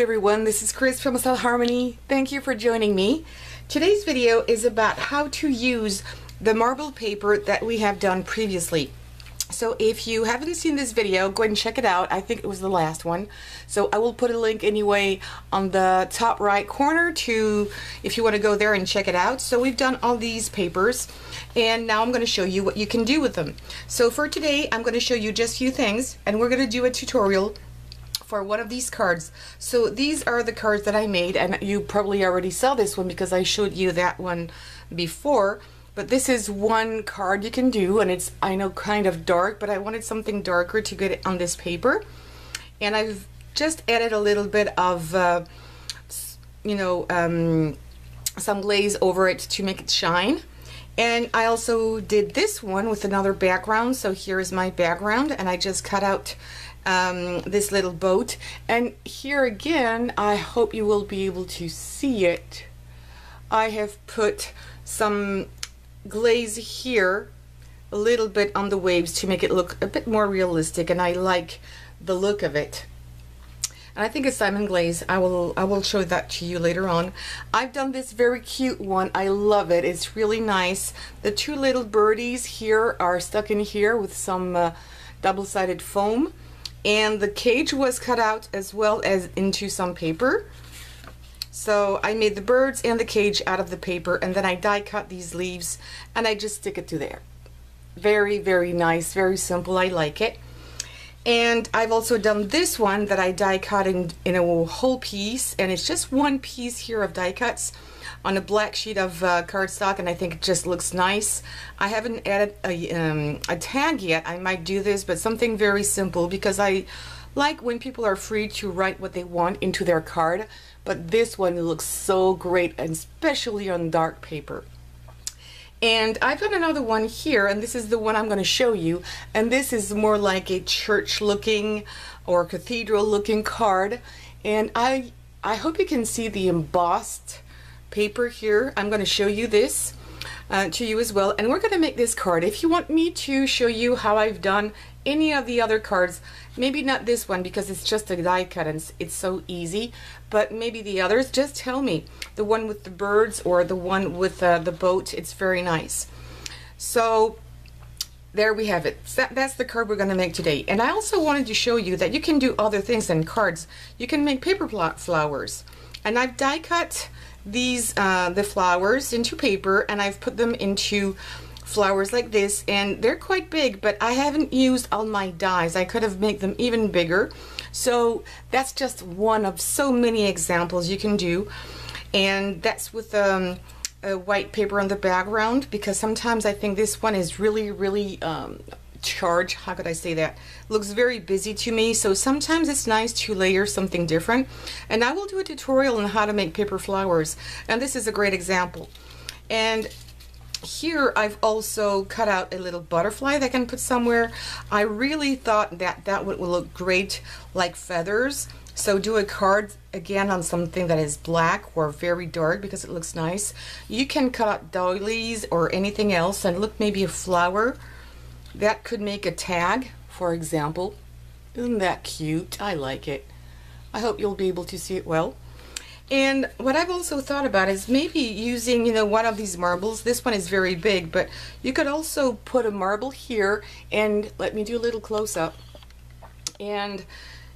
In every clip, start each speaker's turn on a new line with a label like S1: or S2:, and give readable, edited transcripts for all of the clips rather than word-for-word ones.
S1: everyone, this is Chris from Stylharmony. Thank you for joining me. Today's video is about how to use the marble paper that we have done previously. So if you haven't seen this video, go ahead and check it out. I think it was the last one. So I will put a link anyway on the top right corner to if you want to go there and check it out. So we've done all these papers and now I'm going to show you what you can do with them. So for today I'm going to show you just a few things and we're going to do a tutorial for one of these cards. So these are the cards that I made, and you probably already saw this one because I showed you that one before. But this is one card you can do, and it's, I know, kind of dark, but I wanted something darker to get it on this paper. And I've just added a little bit of, some glaze over it to make it shine. And I also did this one with another background. So here is my background, and I just cut out this little boat. And here again, I hope you will be able to see it. I have put some glaze here a little bit on the waves to make it look a bit more realistic, and I like the look of it. And I think it's Simon glaze. I will show that to you later on. I've done this very cute one. I love it. It's really nice. The two little birdies here are stuck in here with some double-sided foam, and the cage was cut out as well as into some paper. So I made the birds and the cage out of the paper, and then I die cut these leaves and I just stick it to there. Very, very nice, very simple. I like it. And I've also done this one that I die cut in a whole piece, and it's just one piece here of die cuts on a black sheet of cardstock, and I think it just looks nice. I haven't added a tag yet. I might do this, but something very simple because I like when people are free to write what they want into their card. But this one looks so great, and especially on dark paper. And I've got another one here, and this is the one I'm going to show you, and this is more like a church looking or cathedral looking card. And I hope you can see the embossed paper here. I'm going to show you this to you as well, and we're going to make this card. If you want me to show you how I've done any of the other cards, maybe not this one because it's just a die cut and it's so easy, but maybe the others, just tell me. The one with the birds or the one with the boat, it's very nice. So there we have it. That's the card we're going to make today. And I also wanted to show you that you can do other things than cards. You can make paper flowers, and I've die cut these the flowers into paper, and I've put them into flowers like this, and they're quite big, but I haven't used all my dies. I could have made them even bigger. So that's just one of so many examples you can do, and that's with a white paper on the background, because sometimes I think this one is really charged. How could I say that? Looks very busy to me, so sometimes it's nice to layer something different. And I will do a tutorial on how to make paper flowers, and this is a great example. And here I've also cut out a little butterfly that I can put somewhere. I really thought that that would look great like feathers. So do a card again on something that is black or very dark because it looks nice. You can cut out doilies or anything else, and look, maybe a flower. That could make a tag, for example. Isn't that cute? I like it. I hope you'll be able to see it well. And what I've also thought about is maybe using, one of these marbles. This one is very big, but you could also put a marble here, and let me do a little close-up. And,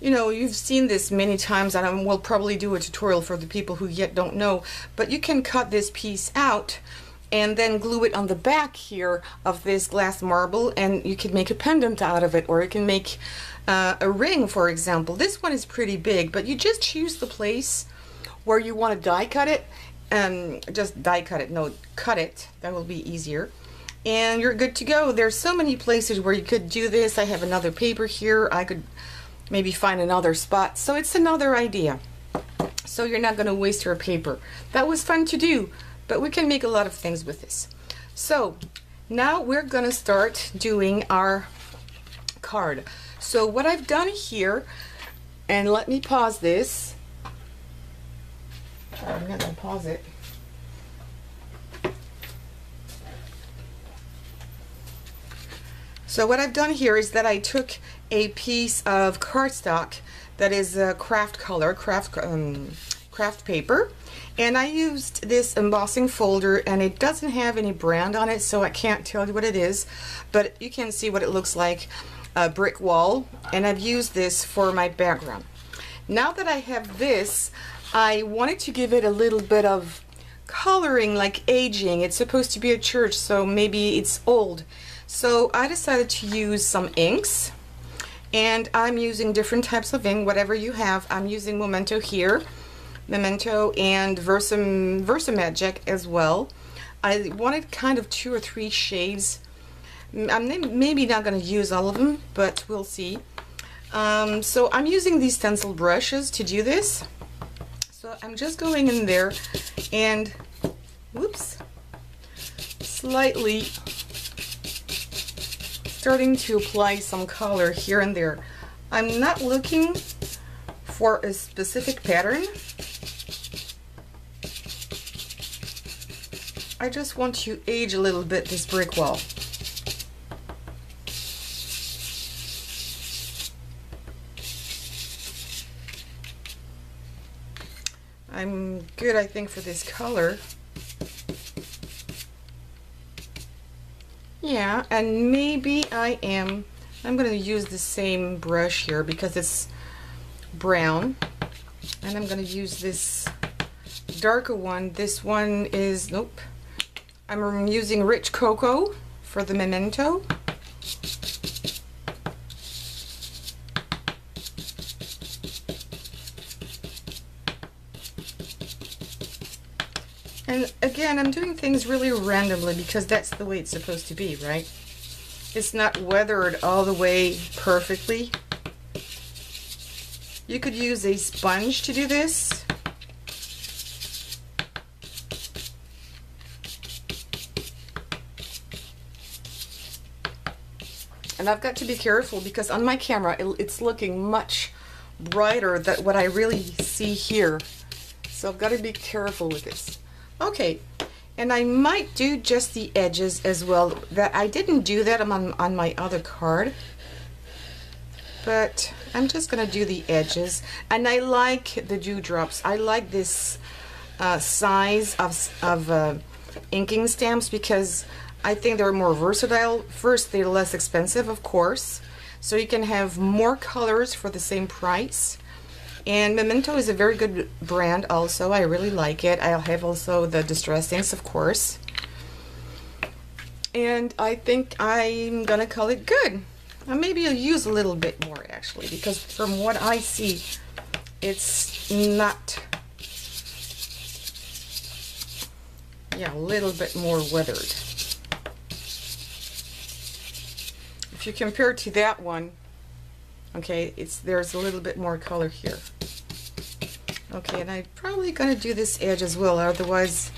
S1: you've seen this many times, and we'll probably do a tutorial for the people who yet don't know, but you can cut this piece out and then glue it on the back here of this glass marble, and you can make a pendant out of it, or you can make a ring, for example. This one is pretty big, but you just choose the place where you want to die cut it, and just die cut it, no, cut it, that will be easier, and you're good to go. There's so many places where you could do this. I have another paper here. I could maybe find another spot, so it's another idea. So you're not going to waste your paper. That was fun to do, but we can make a lot of things with this. So now we're going to start doing our card. So what I've done here, and let me pause this. I'm not going to pause it. So what I've done here is that I took a piece of cardstock that is craft color, craft paper. And I used this embossing folder, and it doesn't have any brand on it, so I can't tell you what it is, but you can see what it looks like, a brick wall, and I've used this for my background. Now that I have this, I wanted to give it a little bit of coloring, like aging. It's supposed to be a church, so maybe it's old. So I decided to use some inks, and I'm using different types of ink, whatever you have. I'm using Memento here, Memento and Versamagic as well. I wanted kind of 2 or 3 shades. I'm maybe not going to use all of them, but we'll see. So I'm using these stencil brushes to do this. So I'm just going in there and, whoops, slightly starting to apply some color here and there. I'm not looking for a specific pattern. I just want to age a little bit this brick wall. I'm good, I think, for this color. Yeah, and maybe I'm going to use the same brush here because it's brown. And I'm going to use this darker one. This one is, nope. I'm using Rich Cocoa for the Memento. And again, I'm doing things really randomly because that's the way it's supposed to be, right? It's not weathered all the way perfectly. You could use a sponge to do this. And I've got to be careful because on my camera it's looking much brighter than what I really see here. So I've got to be careful with this. Okay, and I might do just the edges as well. That I didn't do that on my other card, but I'm just gonna do the edges. And I like the dewdrops. I like this size of inking stamps because I think they're more versatile. First, they're less expensive, of course, so you can have more colors for the same price. And Memento is a very good brand also. I really like it. I'll have also the distress inks, of course. And I think I'm gonna call it good. And maybe I'll use a little bit more actually, because from what I see, it's not, yeah, a little bit more weathered. If you compare to that one, okay, there's a little bit more color here. Okay, and I'm probably gonna do this edge as well, otherwise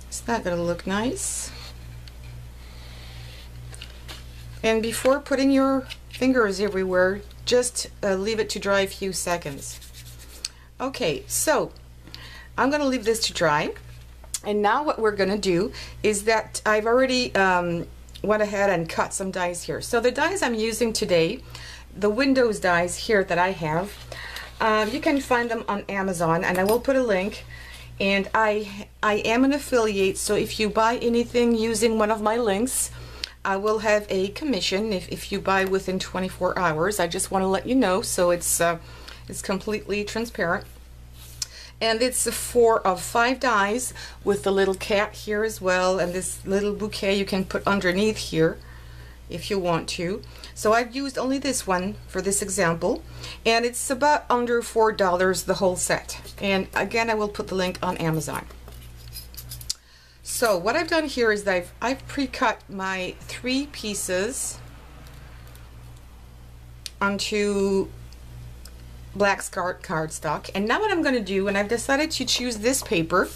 S1: it's not gonna look nice. And before putting your fingers everywhere, just leave it to dry a few seconds. Okay, so I'm gonna leave this to dry. And now what we're gonna do is that I've already went ahead and cut some dies here. So the dies I'm using today, the Windows dies here that I have, you can find them on Amazon, and I will put a link. And I am an affiliate, so if you buy anything using one of my links, I will have a commission if you buy within 24 hours. I just want to let you know, so it's completely transparent. And it's 4 of 5 dies with the little cat here as well, and this little bouquet you can put underneath here if you want to. So I've used only this one for this example, and it's about under $4 the whole set. And again, I will put the link on Amazon. So what I've done here is that I've pre-cut my 3 pieces onto black cardstock. And now what I'm going to do, and I've decided to choose this paper,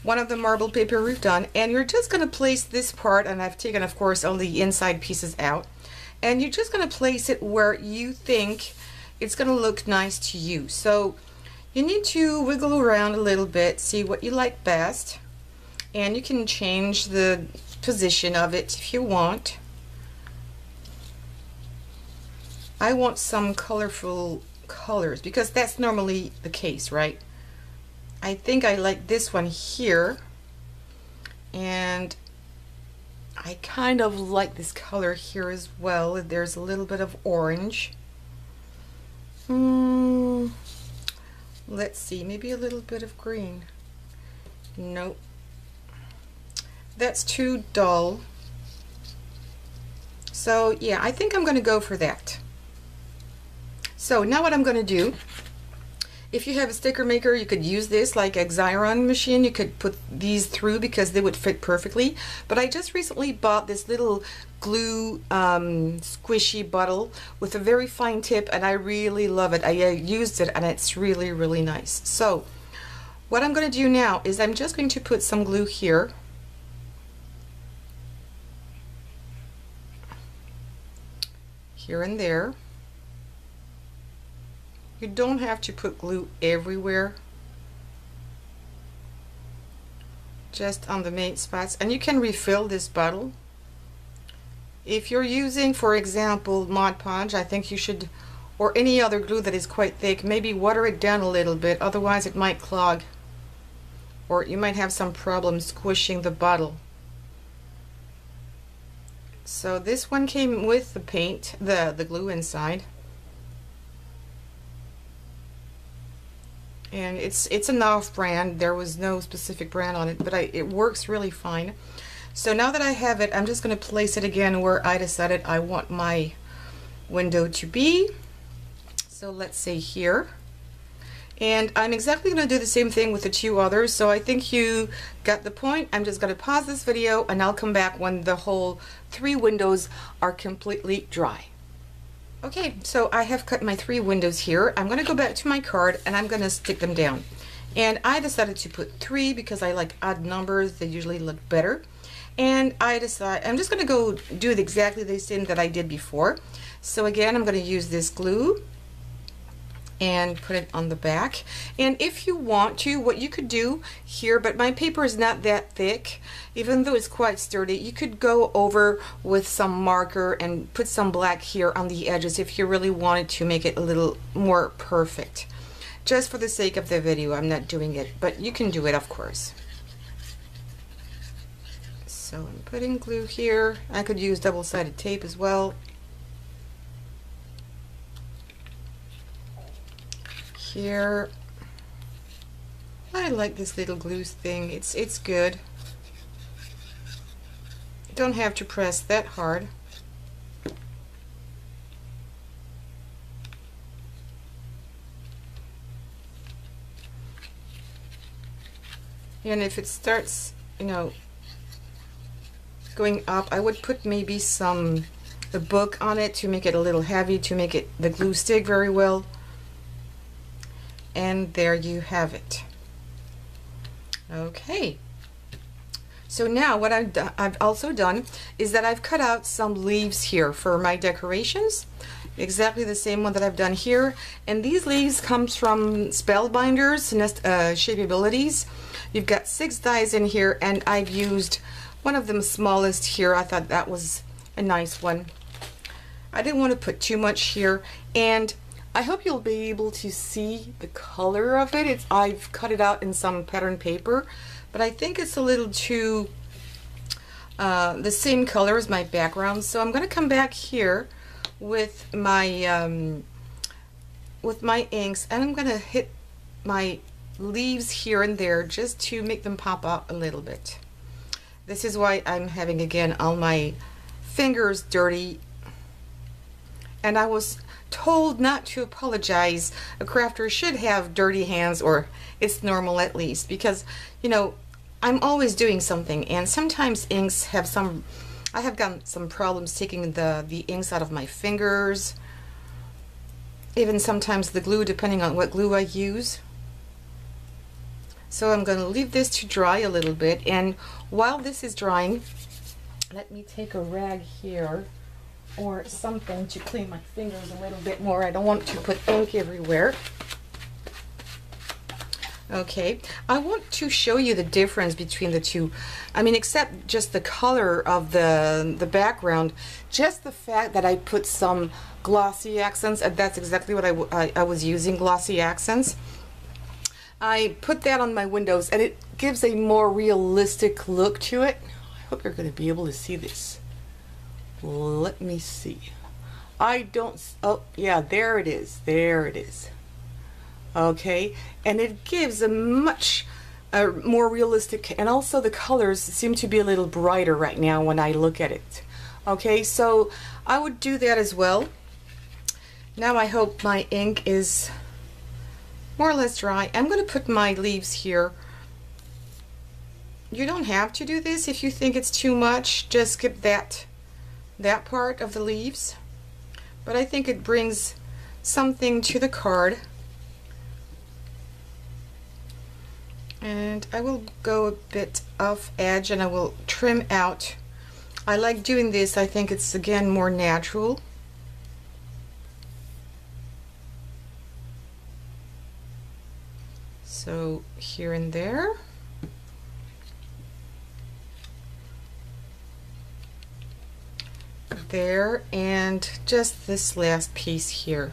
S1: one of the marble paper we've done, and you're just going to place this part, and I've taken, of course, all the inside pieces out, and you're just going to place it where you think it's going to look nice to you. So you need to wiggle around a little bit, see what you like best, and you can change the position of it if you want. I want some colorful colors, because that's normally the case, right? I think I like this one here, and I kind of like this color here as well. There's a little bit of orange. Let's see, maybe a little bit of green. Nope. That's too dull. So yeah, I think I'm going to go for that. So now what I'm going to do, if you have a sticker maker, you could use this like a Xyron machine. You could put these through because they would fit perfectly. But I just recently bought this little glue squishy bottle with a very fine tip, and I really love it. I used it and it's really, really nice. So what I'm going to do now is I'm just going to put some glue here. Here and there. You don't have to put glue everywhere, just on the main spots, and you can refill this bottle. If you're using, for example, Mod Podge, I think you should, or any other glue that is quite thick, maybe water it down a little bit, otherwise it might clog, or you might have some problem squishing the bottle. So this one came with the paint, the glue inside. And it's an off-brand. There was no specific brand on it, but it works really fine. So now that I have it, I'm just going to place it again where I decided I want my window to be. So let's say here. And I'm exactly going to do the same thing with the two others, so I think you got the point. I'm just going to pause this video and I'll come back when the whole 3 windows are completely dry. Okay, so I have cut my 3 windows here. I'm going to go back to my card and I'm going to stick them down. And I decided to put 3 because I like odd numbers. They usually look better. And I decide I'm just going to go do exactly the same that I did before. So again, I'm going to use this glue and put it on the back. And if you want to, what you could do here, but my paper is not that thick, even though it's quite sturdy, you could go over with some marker and put some black here on the edges if you really wanted to make it a little more perfect. Just for the sake of the video, I'm not doing it, but you can do it, of course. So I'm putting glue here. I could use double-sided tape as well. Here, I like this little glue thing. It's good. You don't have to press that hard. And if it starts, you know, going up, I would put maybe the book on it to make it a little heavy, to make it the glue stick very well. And there you have it. Okay, so now what I've also done is that I've cut out some leaves here for my decorations, exactly the same one that I've done here. And these leaves comes from Spellbinders Shapeabilities. You've got 6 dies in here, and I've used one of them smallest here. I thought that was a nice one. I didn't want to put too much here, and I hope you'll be able to see the color of it. I've cut it out in some pattern paper, but I think it's a little too the same color as my background. So I'm going to come back here with my inks, and I'm going to hit my leaves here and there just to make them pop out a little bit. This is why I'm having, again, all my fingers dirty. And I was told not to apologize. A crafter should have dirty hands, or it's normal at least, because, you know, I'm always doing something, and sometimes inks have I have gotten some problems taking the inks out of my fingers, even sometimes the glue, depending on what glue I use. So I'm going to leave this to dry a little bit, and while this is drying, let me take a rag here or something to clean my fingers a little bit more. I don't want to put ink everywhere. Okay, I want to show you the difference between the two. I mean, except just the color of the background, just the fact that I put some glossy accents, and that's exactly what I was using, glossy accents. I put that on my windows and it gives a more realistic look to it. I hope you're going to be able to see this. Let me see. I don't, oh yeah, there it is, there it is. Okay, and it gives a much more realistic, and also the colors seem to be a little brighter right now when I look at it. Okay, so I would do that as well. Now I hope my ink is more or less dry. I'm going to put my leaves here. You don't have to do this if you think it's too much. Just skip that part of the leaves. But I think it brings something to the card. And I will go a bit off edge and I will trim out. I like doing this. I think it's again more natural. So here and there. There, and just this last piece here.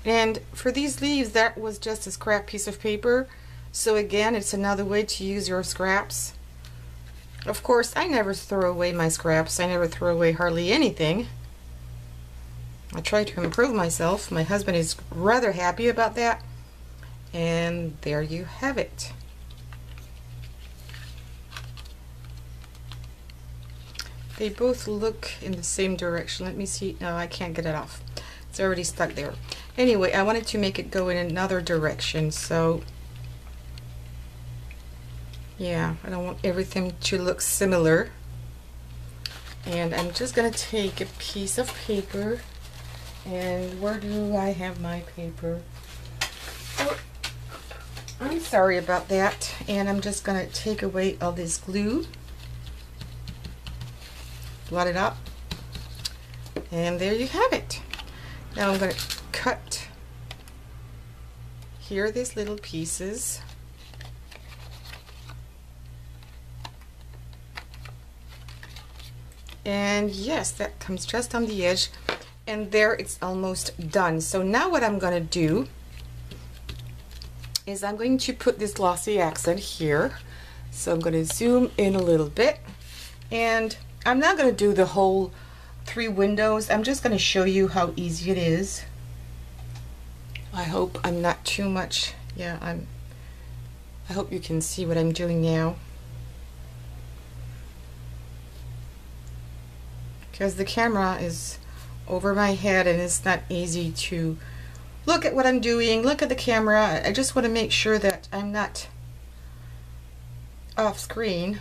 S1: And for these leaves, that was just a scrap piece of paper. So again, it's another way to use your scraps. Of course, I never throw away my scraps. I never throw away hardly anything. I try to improve myself. My husband is rather happy about that. And there you have it. They both look in the same direction. Let me see. No, I can't get it off. It's already stuck there. Anyway, I wanted to make it go in another direction, so yeah, I don't want everything to look similar. And I'm just gonna take a piece of paper, and where do I have my paper? Oh, I'm sorry about that. And I'm just gonna take away all this glue, blot it up, and there you have it. Now I'm gonna cut here these little pieces. And yes, that comes just on the edge, and there it's almost done. So now what I'm gonna do is I'm going to put this glossy accent here. So I'm gonna zoom in a little bit, and I'm not gonna do the whole 3 windows. I'm just gonna show you how easy it is. I hope I'm not too much. Yeah, I hope you can see what I'm doing now. Because the camera is over my head and it's not easy to look at what I'm doing, look at the camera. I just want to make sure that I'm not off screen.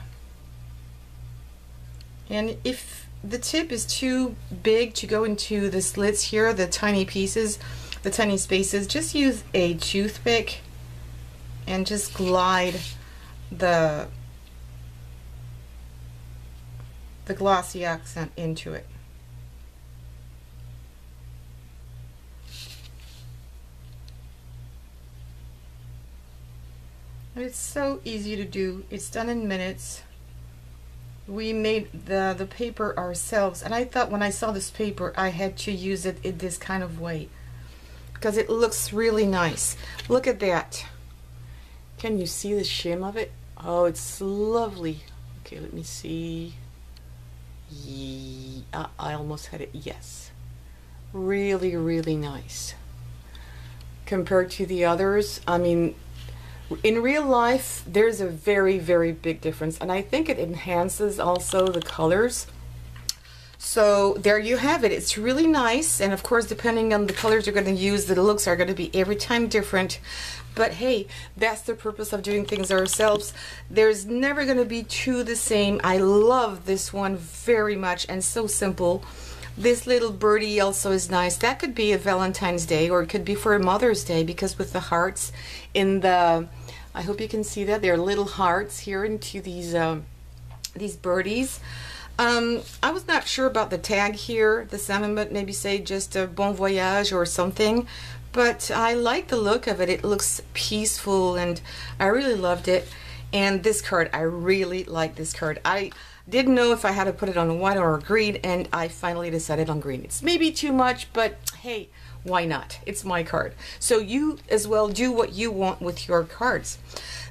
S1: And if the tip is too big to go into the slits here, the tiny pieces, the tiny spaces, just use a toothpick and just glide the glossy accent into it. And it's so easy to do. It's done in minutes. We made the paper ourselves, and I thought when I saw this paper I had to use it in this kind of way because it looks really nice. Look at that. Can you see the shim of it? Oh, it's lovely. Okay, let me see. Yeah, I almost had it. Yes, really, really nice compared to the others. I mean, in real life there's a very, very big difference, and I think it enhances also the colors. So there you have it. It's really nice, and of course depending on the colors you're going to use, the looks are going to be every time different. But hey, that's the purpose of doing things ourselves. There's never going to be two the same. I love this one very much, and so simple. This little birdie also is nice. That could be a Valentine's Day, or it could be for a Mother's Day, because with the hearts in the, I hope you can see that, there are little hearts here into these birdies. I was not sure about the tag here, the sentiment, maybe say just a bon voyage or something, but I like the look of it. It looks peaceful and I really loved it. And this card, I really like this card. I didn't know if I had to put it on white or green, and I finally decided on green. It's maybe too much, but hey, why not? It's my card. So you as well do what you want with your cards.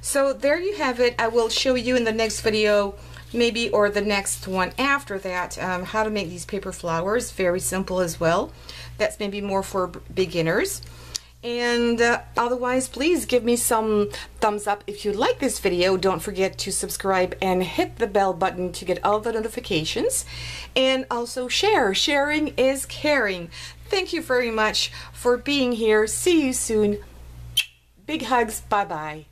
S1: So there you have it. I will show you in the next video, maybe, or the next one after that, how to make these paper flowers. Very simple as well. That's maybe more for beginners. And otherwise, please give me some thumbs up if you like this video. Don't forget to subscribe and hit the bell button to get all the notifications. And also share. Sharing is caring. Thank you very much for being here. See you soon. Big hugs. Bye-bye.